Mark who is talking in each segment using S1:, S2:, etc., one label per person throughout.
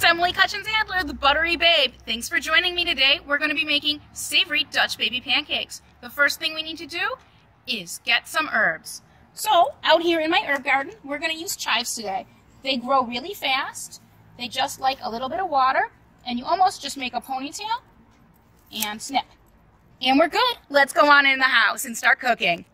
S1: it's Emily Kutchins Adler, the Buttery Babe. Thanks for joining me today. We're going to be making savory Dutch baby pancakes. The first thing we need to do is get some herbs. So, out here in my herb garden, we're going to use chives today. They grow really fast. They just like a little bit of water, and you almost just make a ponytail and snip. And we're good. Let's go on in the house and start cooking.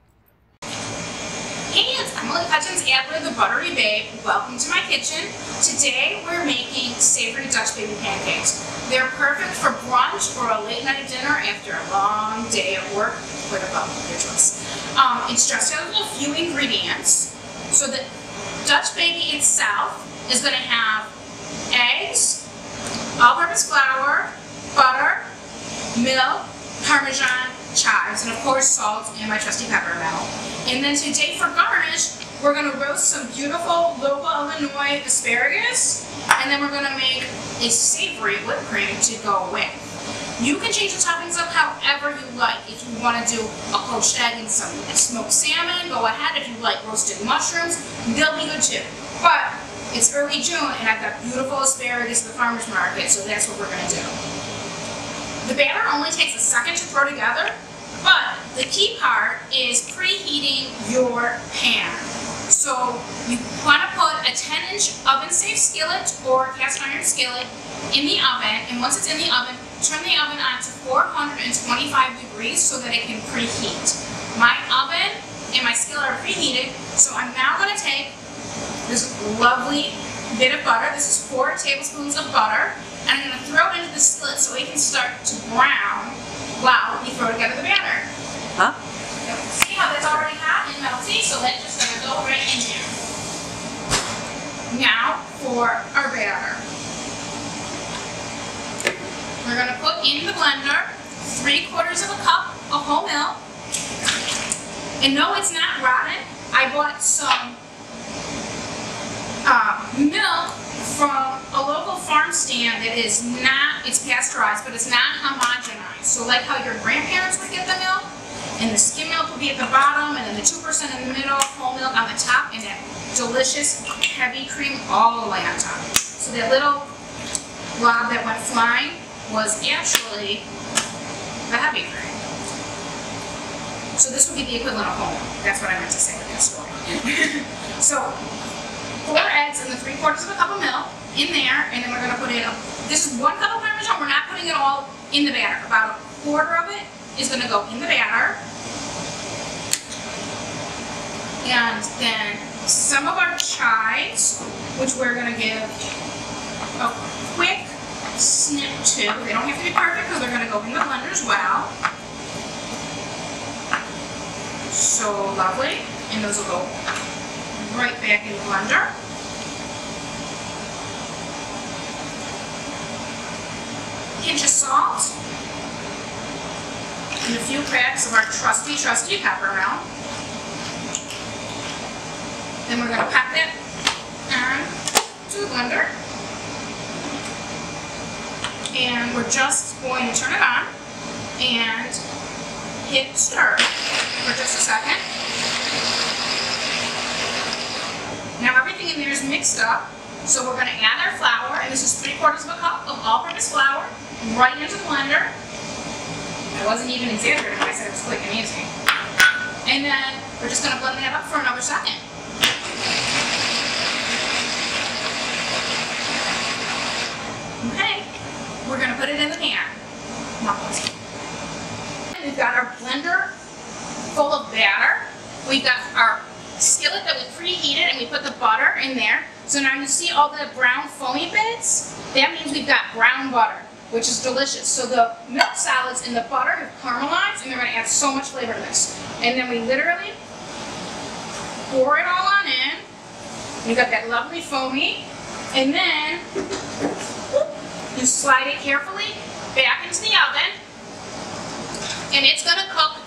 S1: Hey, it's Emily Kutchins Adler, the Buttery Babe. Welcome to my kitchen. Today we're making savory Dutch baby pancakes. They're perfect for brunch or a late night dinner after a long day at work. With a bubble, your choice. It's just a few ingredients. So the Dutch baby itself is going to have eggs, all-purpose flour, butter, milk, Parmesan, chives, and of course salt and my trusty peppermint. And then today for garnish, we're going to roast some beautiful local Illinois asparagus, and then we're going to make a savory whipped cream to go with. You can change the toppings up however you like. If you want to do a poached egg and some smoked salmon, go ahead. If you like roasted mushrooms, they'll be good too. But it's early June and I've got beautiful asparagus at the farmer's market, so that's what we're going to do. The batter only takes a second to throw together, but the key part is preheating your pan. So you want to put a 10-inch oven-safe skillet or cast iron skillet in the oven, and once it's in the oven, turn the oven on to 425 degrees so that it can preheat. My oven and my skillet are preheated, so I'm now going to take this lovely bit of butter. This is 4 tablespoons of butter, and I'm going to throw it into the skillet so it can start to brown while we throw together the batter.
S2: Huh?
S1: See how that's already hot and melty, so that's just going to go right in there. Now for our batter. We're going to put in the blender 3/4 of a cup of whole milk. And no, it's not rotten. I bought some milk from a local farm stand that is not, it's pasteurized, but it's not homogenized. So like how your grandparents would get the milk, and the skim milk would be at the bottom, and then the 2% in the middle, whole milk on the top, and that delicious heavy cream all the way on top. So that little blob that went flying was actually the heavy cream. So this would be the equivalent of whole milk. That's what I meant to say with that story. So 4 eggs and the 3/4 of a cup of milk in there, and then we're going to put in, this is 1 cup of Parmesan. We're not putting it all in the batter. About 1/4 of it is going to go in the batter. And then some of our chives, which we're going to give a quick snip to. They don't have to be perfect because they're going to go in the blender as well. So lovely. And those will go right back in the blender. Pinch of salt. And a few cracks of our trusty peppermint. Then we're going to pop that on to the blender. And we're just going to turn it on and hit stir for just a second. Now everything in there is mixed up, so we're going to add our flour, and this is 3/4 of a cup of all-purpose flour, right into the blender. I wasn't even exaggerating when I said it was quick and easy. And then we're just going to blend that up for another second. Okay, we're going to put it in the pan. We've got our blender full of batter. We've got our skillet that we preheated, and we put the butter in there. So now you see all the brown foamy bits? That means we've got brown butter, which is delicious. So the milk solids and the butter have caramelized, and they're going to add so much flavor to this. And then we literally pour it all on in. You've got that lovely foamy. And then you slide it carefully back into the oven, and it's going to cook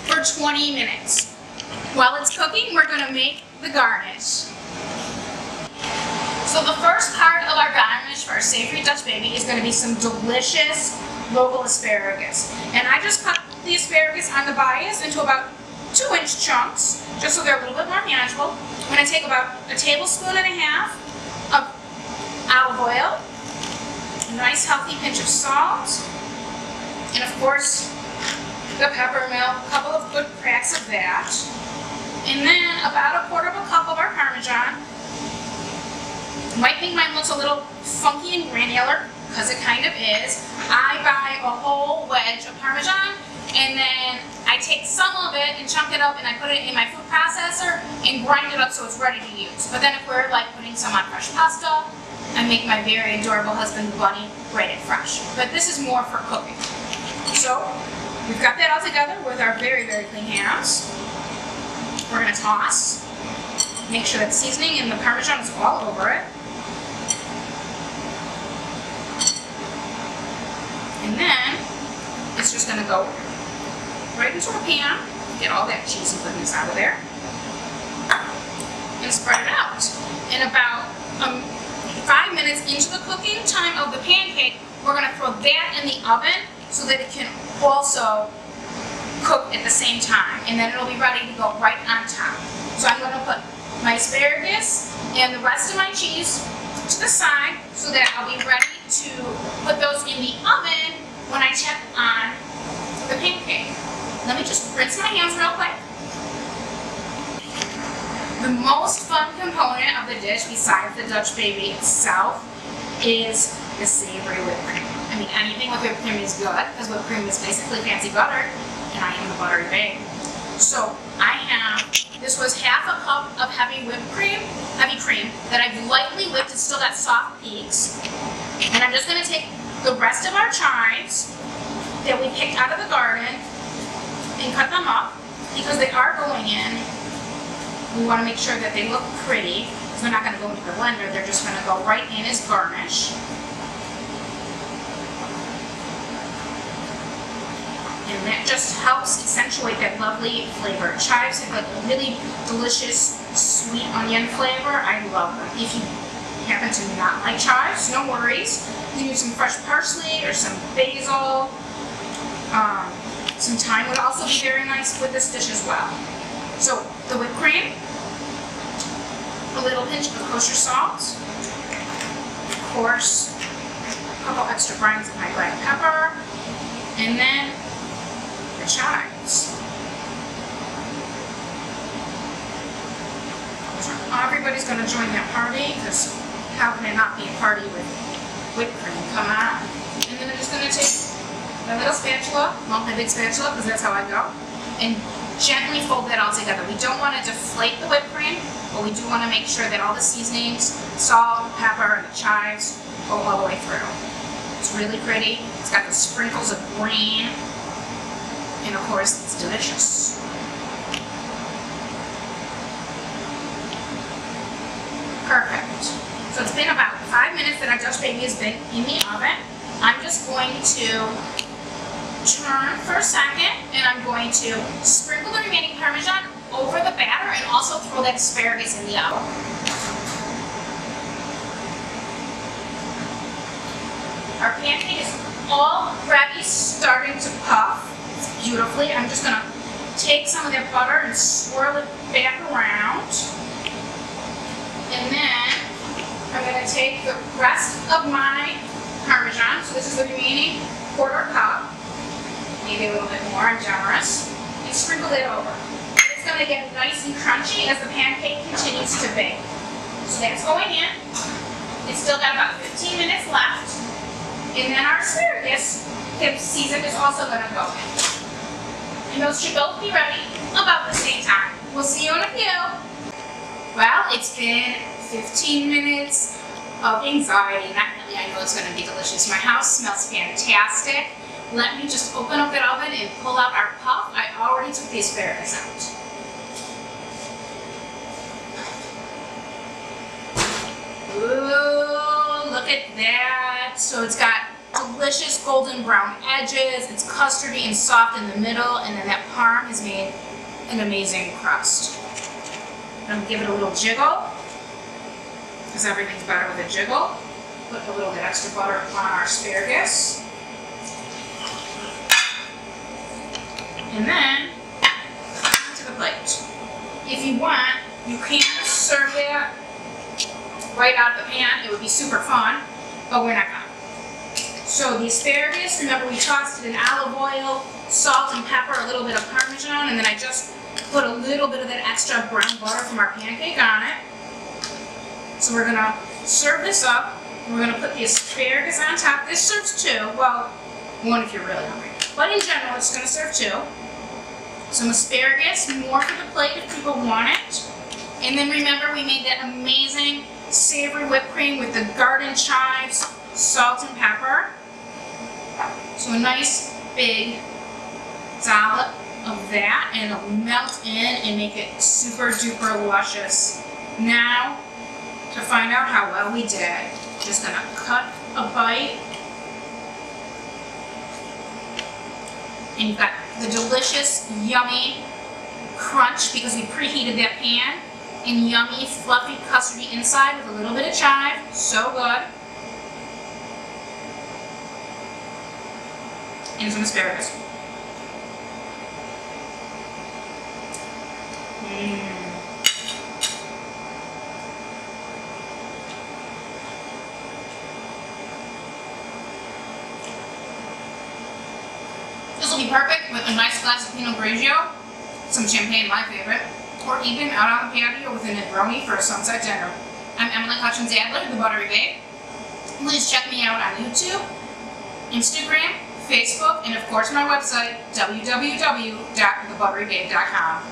S1: for 20 minutes. While it's cooking, we're going to make the garnish. So the first part of our garnish for our savory Dutch baby is going to be some delicious local asparagus. And I just cut the asparagus on the bias into about 2-inch chunks, just so they're a little bit more manageable. I'm going to take about 1.5 tablespoons of olive oil, nice healthy pinch of salt. And of course, the peppermint, a couple of good cracks of that. And then about 1/4 cup of our Parmesan. You might think mine looks a little funky and granular, because it kind of is. I buy a whole wedge of Parmesan, and then I take some of it and chunk it up and I put it in my food processor and grind it up so it's ready to use. But then if we're like putting some on fresh pasta, I make my very adorable husband Bunny grate it fresh. But this is more for cooking. So we've got that all together with our very, very clean hands. We're going to toss. Make sure that seasoning and the Parmesan is all over it. And then it's just going to go right into a pan, get all that cheesy goodness out of there, and spread it out. In about 5 minutes into the cooking time of the pancake, we're going to throw that in the oven so that it can also cook at the same time, and then it'll be ready to go right on top. So I'm going to put my asparagus and the rest of my cheese to the side so that I'll be ready to put those in the oven when I check on the pancake. Let me just rinse my hands real quick. The most fun component of the dish, besides the Dutch baby itself, is the savory whipped cream. I mean, anything with whipped cream is good, because whipped cream is basically fancy butter, and I am the buttery babe. So I have, this was 1/2 cup of heavy cream that I've lightly whipped. It's still got soft peaks. And I'm just going to take the rest of our chives that we picked out of the garden and cut them up, because they are going in. We want to make sure that they look pretty, because they're not going to go into the blender. They're just going to go right in as garnish. And that just helps accentuate that lovely flavor. Chives have like a really delicious sweet onion flavor. I love them. If you happen to not like chives, no worries. You can use some fresh parsley or some basil. Some thyme would also be very nice with this dish as well. So the whipped cream, a little pinch of kosher salt, of course, a couple extra grinds of my black pepper, and then the chives. So everybody's going to join that party, because how can it not be a party with whipped cream? Come on. And then I'm just going to take my little spatula, well, my big spatula, because that's how I go, and gently fold that all together. We don't want to deflate the whipped cream, but we do want to make sure that all the seasonings, salt, pepper, and the chives go all the way through. It's really pretty. It's got the sprinkles of green, and of course, it's delicious. Perfect. So it's been about 5 minutes that our Dutch baby has been in the oven. I'm just going to turn for a second, and I'm going to sprinkle the remaining Parmesan over the batter and also throw that asparagus in the oven. Our pancake is already starting to puff beautifully. I'm just going to take some of that butter and swirl it back around. And then I'm going to take the rest of my Parmesan, so this is the remaining 1/4 cup, maybe a little bit more, I'm generous, and sprinkle it over. It's going to get nice and crunchy as the pancake continues to bake. So that's going in. It's still got about 15 minutes left. And then our asparagus, if seasoned, is also going to go in. And those should both be ready about the same time. We'll see you in a few. Well, it's been 15 minutes of anxiety. Not really, I know it's going to be delicious. My house smells fantastic. Let me just open up that oven and pull out our puff. I already took the asparagus out. Ooh, look at that. So it's got delicious golden brown edges. It's custardy and soft in the middle, and then that parm has made an amazing crust. I'm going to give it a little jiggle, because everything's better with a jiggle. Put a little bit extra butter on our asparagus. And then, onto the plate. If you want, you can serve that right out of the pan. It would be super fun, but we're not going to. So the asparagus, remember we tossed it in olive oil, salt and pepper, a little bit of Parmesan, and then I just put a little bit of that extra brown butter from our pancake on it. So we're gonna serve this up. We're gonna put the asparagus on top. This serves 2, well, 1 if you're really hungry. But in general, it's gonna serve 2. Some asparagus, more for the plate if people want it. And then remember we made that amazing savory whipped cream with the garden chives, salt and pepper. So a nice big dollop of that, and it'll melt in and make it super duper luscious. Now, to find out how well we did, just gonna cut a bite. And you've got the delicious, yummy crunch because we preheated that pan, and yummy, fluffy, custardy inside with a little bit of chive. So good. And some asparagus. This will be perfect with a nice glass of Pinot Grigio, some champagne, my favorite, or even out on the patio with a Negroni for a sunset dinner. I'm Emily Kutchins Adler, the Buttery Babe. Please check me out on YouTube, Instagram, Facebook, and of course my website, www.thebutterybabe.com.